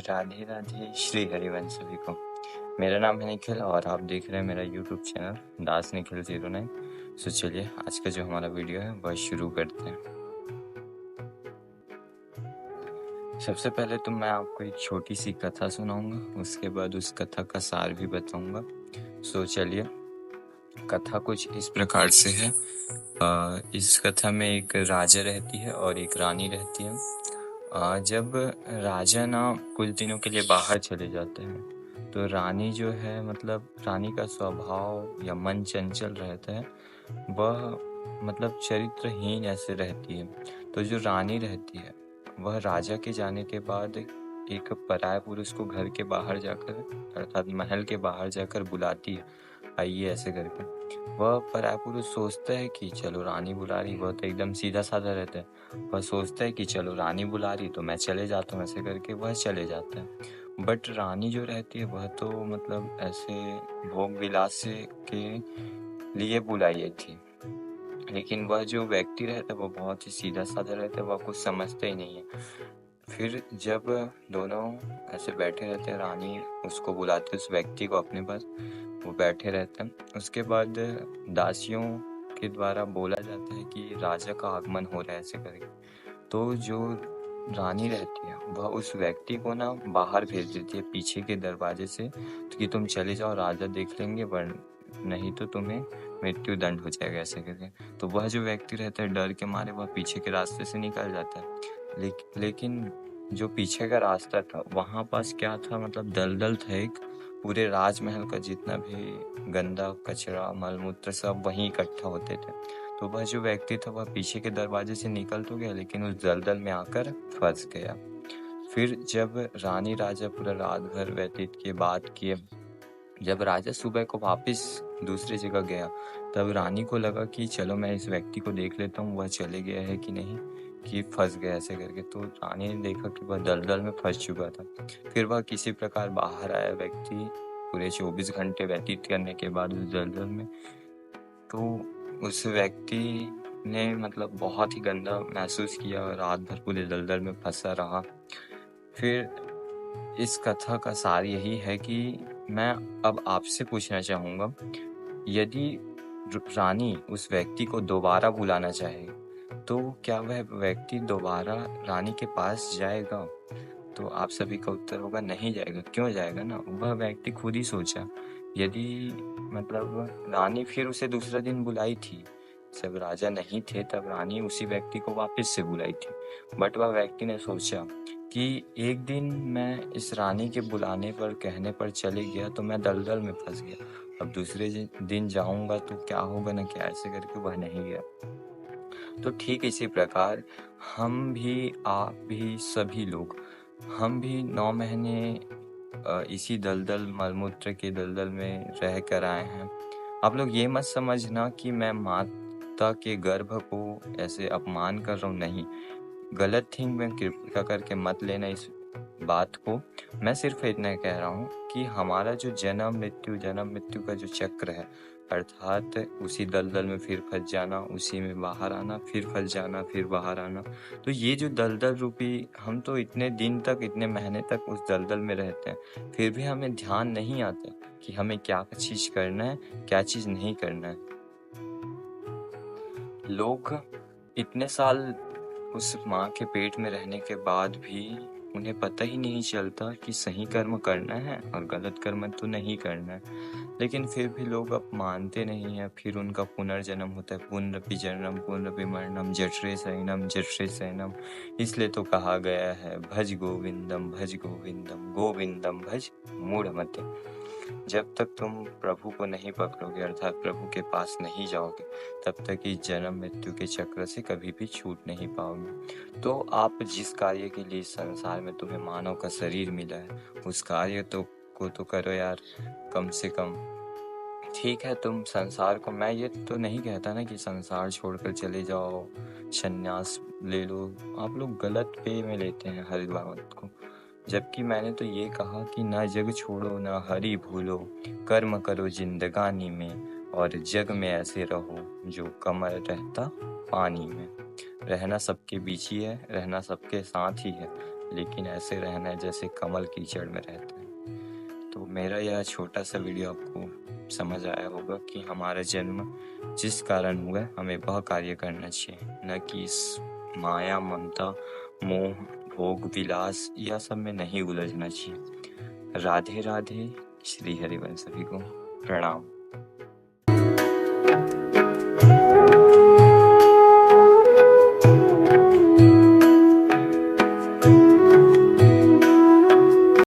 राधे राधे, श्री हरिवंश सभी को। मेरा नाम है निखिल और आप देख रहे हैं मेरा यूट्यूब चैनल दास निखिल 09। सो चलिए आज का जो हमारा वीडियो है वह शुरू करते हैं। सबसे पहले तो मैं आपको एक छोटी सी कथा सुनाऊंगा, उसके बाद उस कथा का सार भी बताऊंगा। सो चलिए, कथा कुछ इस प्रकार से है। इस कथा में एक राजा रहती है और एक रानी रहती है। जब राजा ना कुछ दिनों के लिए बाहर चले जाते हैं तो रानी जो है, मतलब रानी का स्वभाव या मन चंचल रहता है, वह मतलब चरित्रहीन ऐसे रहती है। तो जो रानी रहती है वह राजा के जाने के बाद एक पराये पुरुष को घर के बाहर जाकर, अर्थात महल के बाहर जाकर बुलाती है, आइए ऐसे करके। वह पराया पुरुष सोचता है कि चलो रानी बुला रही, वह तो एकदम सीधा साधा रहता है। वह सोचता है कि चलो रानी बुला रही तो मैं चले जाता हूँ, ऐसे करके वह चले जाता है। बट रानी जो रहती है वह तो मतलब ऐसे भोग विलास के लिए बुलाई थी, लेकिन वह जो व्यक्ति रहता है वो बहुत ही सीधा साधा रहता है, वह कुछ समझते ही नहीं है। फिर जब दोनों ऐसे बैठे रहते हैं, रानी उसको बुलाते है, उस व्यक्ति को अपने पास, वो बैठे रहते हैं। उसके बाद दासियों के द्वारा बोला जाता है कि राजा का आगमन हो रहा है, ऐसे करके। तो जो रानी रहती है वह उस व्यक्ति को ना बाहर भेज देती है पीछे के दरवाजे से, तो कि तुम चले जाओ, राजा देख लेंगे, वरना नहीं तो तुम्हें मृत्यु दंड हो जाएगा, ऐसे करके। तो वह जो व्यक्ति रहता है डर के मारे वह पीछे के रास्ते से निकल जाता है। लेकिन जो पीछे का रास्ता था वहाँ पास क्या था, मतलब दलदल था एक। पूरे राजमहल का जितना भी गंदा कचरा मलमूत्र सब वहीं इकट्ठा होते थे। तो वह जो व्यक्ति था वह पीछे के दरवाजे से निकल तो गया, लेकिन उस दलदल में आकर फंस गया। फिर जब रानी राजा पूरा रात भर व्यतीत किए, बात किए, जब राजा सुबह को वापस दूसरी जगह गया तब रानी को लगा कि चलो मैं इस व्यक्ति को देख लेता हूँ, वह चले गया है कि नहीं, कि फंस गया ऐसे करके। तो रानी ने देखा कि वह दलदल में फंस चुका था। फिर वह किसी प्रकार बाहर आया व्यक्ति, पूरे 24 घंटे व्यतीत करने के बाद उस दलदल में। तो उस व्यक्ति ने मतलब बहुत ही गंदा महसूस किया, रात भर पूरे दलदल में फंसा रहा। फिर इस कथा का सार यही है कि मैं अब आपसे पूछना चाहूँगा, यदि रानी उस व्यक्ति को दोबारा बुलाना चाहे तो क्या वह व्यक्ति दोबारा रानी के पास जाएगा? तो आप सभी का उत्तर होगा नहीं जाएगा। क्यों जाएगा ना, वह व्यक्ति खुद ही सोचा। यदि मतलब रानी फिर उसे दूसरा दिन बुलाई थी, जब राजा नहीं थे तब रानी उसी व्यक्ति को वापस से बुलाई थी। बट वह व्यक्ति ने सोचा कि एक दिन मैं इस रानी के बुलाने पर, कहने पर चले गया तो मैं दलदल में फंस गया, अब दूसरे दिन जाऊंगा तो क्या होगा ना क्या, ऐसे करके वह नहीं गया। तो ठीक इसी प्रकार हम भी, आप भी, सभी लोग, हम भी 9 महीने इसी दलदल मलमूत्र के दलदल में रह कर आए हैं। आप लोग ये मत समझना कि मैं माता के गर्भ को ऐसे अपमान कर रहा हूँ, नहीं, गलत थिंग में कृपया करके मत लेना इस बात को। मैं सिर्फ इतना कह रहा हूँ कि हमारा जो जन्म मृत्यु का जो चक्र है, अर्थात उसी दलदल में फिर फंस जाना, उसी में बाहर आना, फिर फंस जाना, फिर बाहर आना, तो ये जो दलदल रूपी, हम तो इतने दिन तक, इतने महीने तक उस दलदल में रहते हैं, फिर भी हमें ध्यान नहीं आता कि हमें क्या चीज़ करना है, क्या चीज़ नहीं करना है। लोग इतने साल उस माँ के पेट में रहने के बाद भी उन्हें पता ही नहीं चलता कि सही कर्म करना है और गलत कर्म तो नहीं करना है, लेकिन फिर भी लोग अब मानते नहीं हैं। फिर उनका पुनर्जन्म होता है, पुनरपि जननम पुनरपि मरणम जठरे शयनम। इसलिए तो कहा गया है भज गोविंदम गोविंदम भज मूढ़मते। जब तक तुम प्रभु को नहीं पकड़ोगे, अर्थात प्रभु के पास नहीं जाओगे, तब तक इस जन्म मृत्यु के चक्र से कभी भी छूट नहीं पाओगे। तो आप जिस कार्य के लिए संसार में तुम्हें मानव का शरीर मिला है, उस कार्य को तो करो यार, कम से कम। ठीक है, तुम संसार को, मैं ये तो नहीं कहता ना कि संसार छोड़कर चले जाओ, संन्यास ले लो। आप लोग गलत पे में लेते हैं हर बात को, जबकि मैंने तो ये कहा कि ना जग छोड़ो ना हरि भूलो, कर्म करो जिंदगानी में, और जग में ऐसे रहो जो कमर रहता पानी में। रहना सबके बीच ही है, रहना सबके साथ ही है, लेकिन ऐसे रहना है जैसे कमल कीचड़ में रहते हैं। तो मेरा यह छोटा सा वीडियो आपको समझ आया होगा कि हमारा जन्म जिस कारण हुआ है हमें वह कार्य करना चाहिए, न कि इस माया, ममता, मोह, भोग विलास यह सब में नहीं उलझना चाहिए। राधे राधे। श्री हरिवंश सभी को प्रणाम।